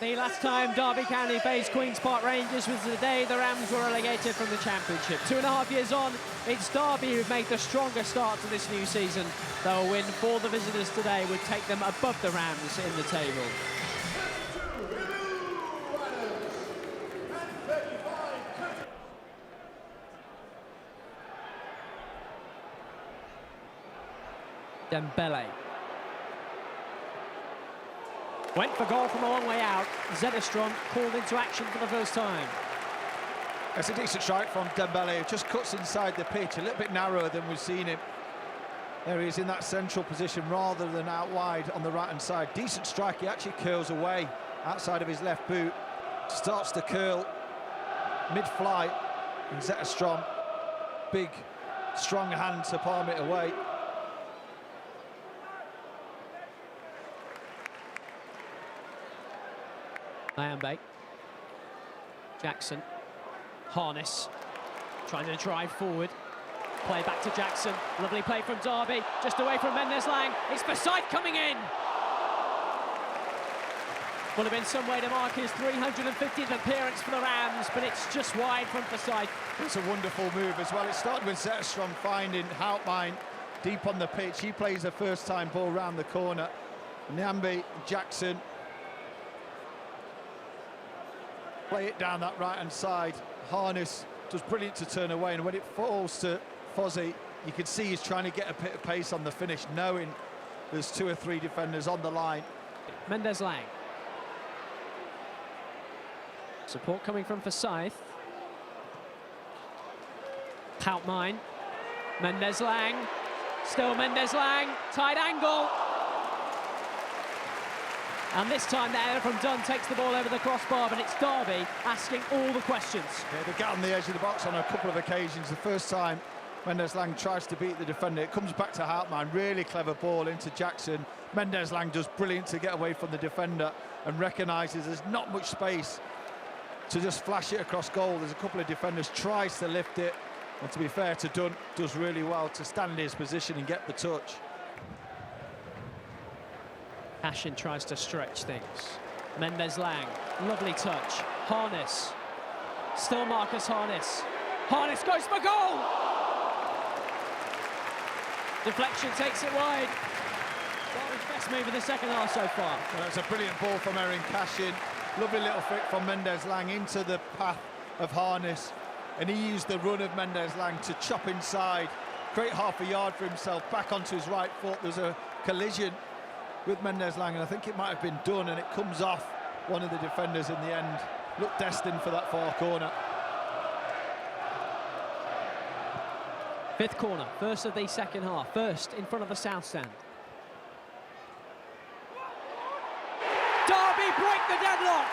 The last time Derby County faced Queen's Park Rangers was the day the Rams were relegated from the Championship. 2.5 years on, it's Derby who've made the strongest start to this new season, though a win for the visitors today would take them above the Rams in the table. Dembele. Went for goal from a long way out. Zetterstrom called into action for the first time. That's a decent strike from Dembele. It just cuts inside the pitch, a little bit narrower than we've seen him. There he is in that central position rather than out wide on the right-hand side. Decent strike, he actually curls away outside of his left boot. Starts to curl mid-flight, and Zetterstrom, big, strong hand to palm it away. Mayambe, Jackson, Harness, trying to drive forward, play back to Jackson, lovely play from Derby, just away from Mendes-Lang, it's Forsyth coming in! Would have been some way to mark his 350th appearance for the Rams, but it's just wide from Forsyth. It's a wonderful move as well. It started with Zetterstrom finding Houtmine deep on the pitch. He plays a first-time ball round the corner. Nyambe, Jackson, play it down that right-hand side. Harness does brilliant to turn away, and when it falls to Fozzie, you can see he's trying to get a bit of pace on the finish, knowing there's 2 or 3 defenders on the line. Mendes-Lang. Support coming from Forsyth. Houtmine. Mendes-Lang. Still Mendes-Lang. Tight angle. And this time the header from Dunn takes the ball over the crossbar, but it's Derby asking all the questions. Yeah, they get on the edge of the box on a couple of occasions. The first time Mendes-Lang tries to beat the defender, it comes back to Houtmine, really clever ball into Jackson. Mendes-Lang does brilliant to get away from the defender and recognises there's not much space to just flash it across goal. There's a couple of defenders, tries to lift it, and to be fair to Dunn, does really well to stand in his position and get the touch. Ashin tries to stretch things. Mendes-Lang, lovely touch. Harness, still Marcus Harness. Harness goes for goal! Deflection takes it wide. Derby's best move in the second half so far. Well, it's a brilliant ball from Erin Cashin. Lovely little flick from Mendes-Lang into the path of Harness. And he used the run of Mendes-Lang to chop inside. Great half a yard for himself, back onto his right foot. There's a collision with Mendes-Lang, and I think it might have been done, and it comes off one of the defenders in the end. Looked destined for that far corner. Fifth corner, first of the second half, first in front of the south stand. Derby break the deadlock!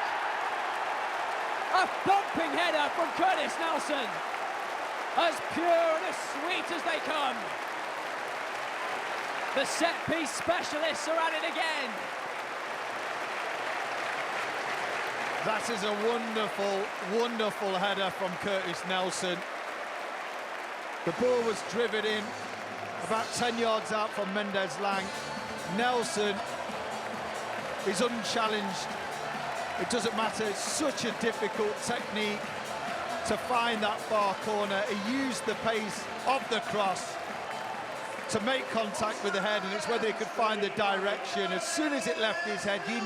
A thumping header from Curtis Nelson. As pure and as sweet as they come. The set-piece specialists are at it again. That is a wonderful, wonderful header from Curtis Nelson. The ball was driven in about 10 yards out from Mendes-Lang. Nelson is unchallenged. It doesn't matter, it's such a difficult technique to find that far corner. He used the pace of the cross to make contact with the head, and it's whether he could find the direction. As soon as it left his head, you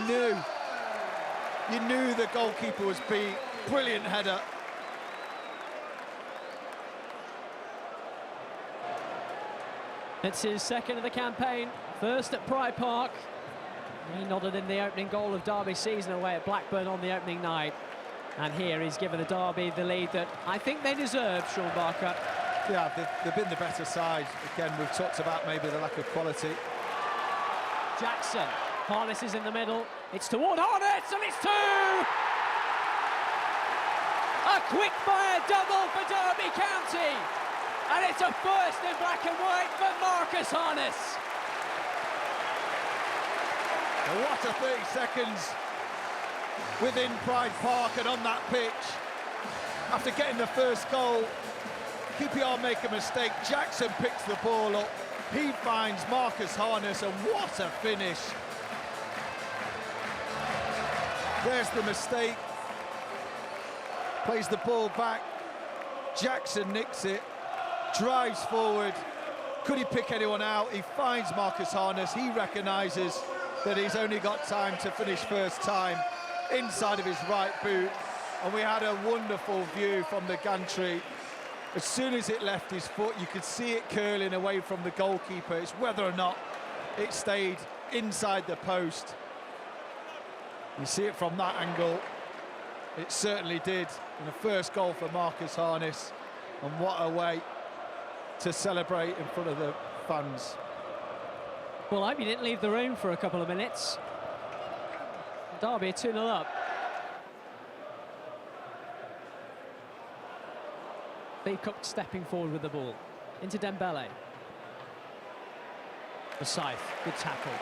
knew the goalkeeper was beat. Brilliant header. It's his second of the campaign, first at Pride Park. He nodded in the opening goal of Derby's season away at Blackburn on the opening night. And here he's given the Derby the lead that I think they deserve, Sean Barker. Yeah, they've been the better side. Again, we've talked about maybe the lack of quality. Jackson, Harness is in the middle. It's toward Harness, and it's 2! A quick-fire double for Derby County. And it's a first in black and white for Marcus Harness. What a 30 seconds within Pride Park and on that pitch. After getting the first goal, QPR make a mistake. Jackson picks the ball up. He finds Marcus Harness, and what a finish. There's the mistake. Plays the ball back. Jackson nicks it, drives forward. Could he pick anyone out? He finds Marcus Harness. He recognises that he's only got time to finish first time inside of his right boot. And we had a wonderful view from the gantry. As soon as it left his foot, you could see it curling away from the goalkeeper. It's whether or not it stayed inside the post. You see it from that angle. It certainly did. And the first goal for Marcus Harness. And what a way to celebrate in front of the fans. Well, I hope you didn't leave the room for a couple of minutes. Derby 2-0 up. Lee Cook stepping forward with the ball. Into Dembele. Forsyth, good tackle.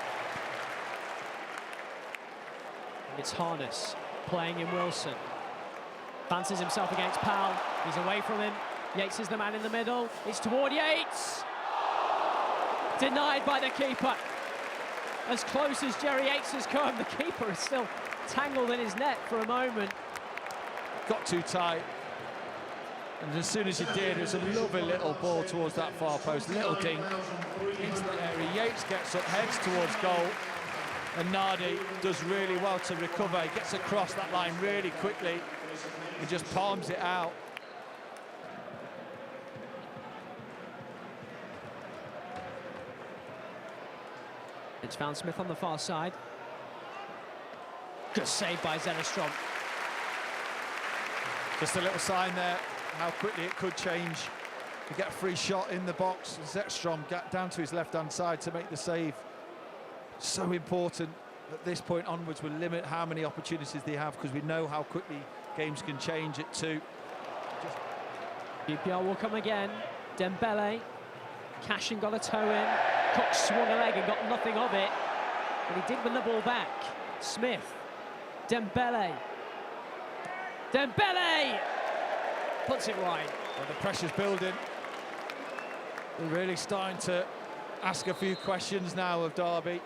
It's Harness, playing in Wilson. Fancies himself against Powell. He's away from him. Yates is the man in the middle. It's toward Yates. Denied by the keeper. As close as Jerry Yates has come, the keeper is still tangled in his net for a moment. Got too tight. And as soon as he did, it was a lovely little ball towards that far post. Little dink into the area. Yates gets up, heads towards goal. And Nardi does really well to recover. He gets across that line really quickly. He just palms it out. It's found Smith on the far side. Good save by Zetterstrom. Just a little sign there, how quickly it could change. You get a free shot in the box. Zetterstrom got down to his left-hand side to make the save. So important at this point onwards. We'll limit how many opportunities they have because we know how quickly games can change at 2. QPR will come again. Dembele. Cashin got a toe in. Cook swung a leg and got nothing of it. But he did win the ball back. Smith. Dembele. Dembele! Puts it wide. Well, the pressure's building. They're really starting to ask a few questions now of Derby.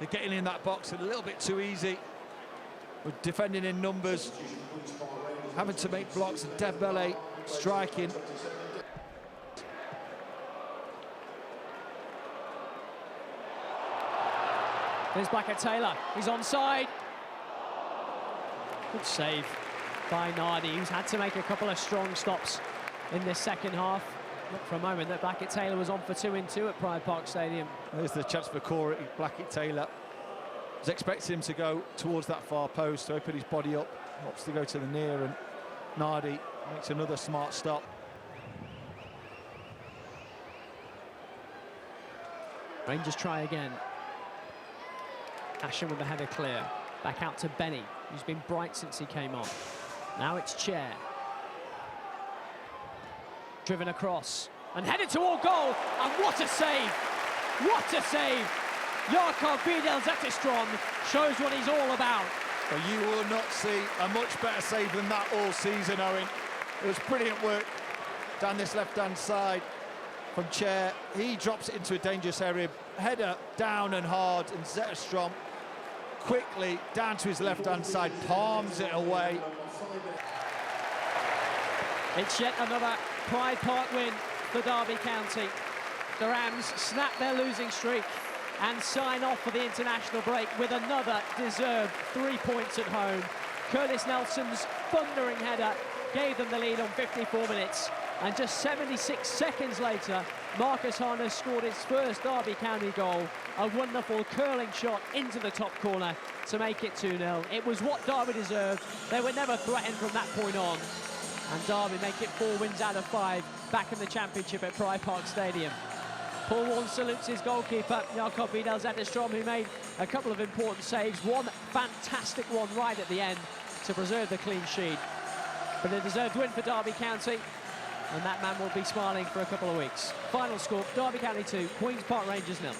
They're getting in that box a little bit too easy. We're defending in numbers, having to make blocks, and Dembele striking. There's Blackett-Taylor. He's onside. Good save by Nardi, who's had to make a couple of strong stops in this second half. Look for a moment that Blackett-Taylor was on for 2 in 2 at Pride Park Stadium. There's the chance for Corey. Blackett-Taylor was expecting him to go towards that far post, to open his body up, opts to go to the near, and Nardi makes another smart stop. Rangers try again. Ashen with the header clear. Back out to Benny, who's been bright since he came on. Now it's Chair. Driven across and headed toward goal, and what a save! What a save! Jakob Zetterstrom shows what he's all about. Well, you will not see a much better save than that all season, Owen. It was brilliant work down this left-hand side from Chair. He drops it into a dangerous area. Header down and hard, and Zetterstrom quickly down to his left-hand side, palms it away. It's yet another Pride Park win for Derby County. The Rams snap their losing streak and sign off for the international break with another deserved 3 points at home. Curtis Nelson's thundering header gave them the lead on 54 minutes. And just 76 seconds later, Marcus Harness scored his first Derby County goal. A wonderful curling shot into the top corner to make it 2-0. It was what Derby deserved. They were never threatened from that point on. And Derby make it 4 wins out of 5 back in the Championship at Pride Park Stadium. Paul Warne salutes his goalkeeper, Jakob Zetterstrom, who made a couple of important saves. One fantastic one right at the end to preserve the clean sheet. But a deserved win for Derby County, and that man will be smiling for a couple of weeks. Final score, Derby County 2, Queen's Park Rangers 0.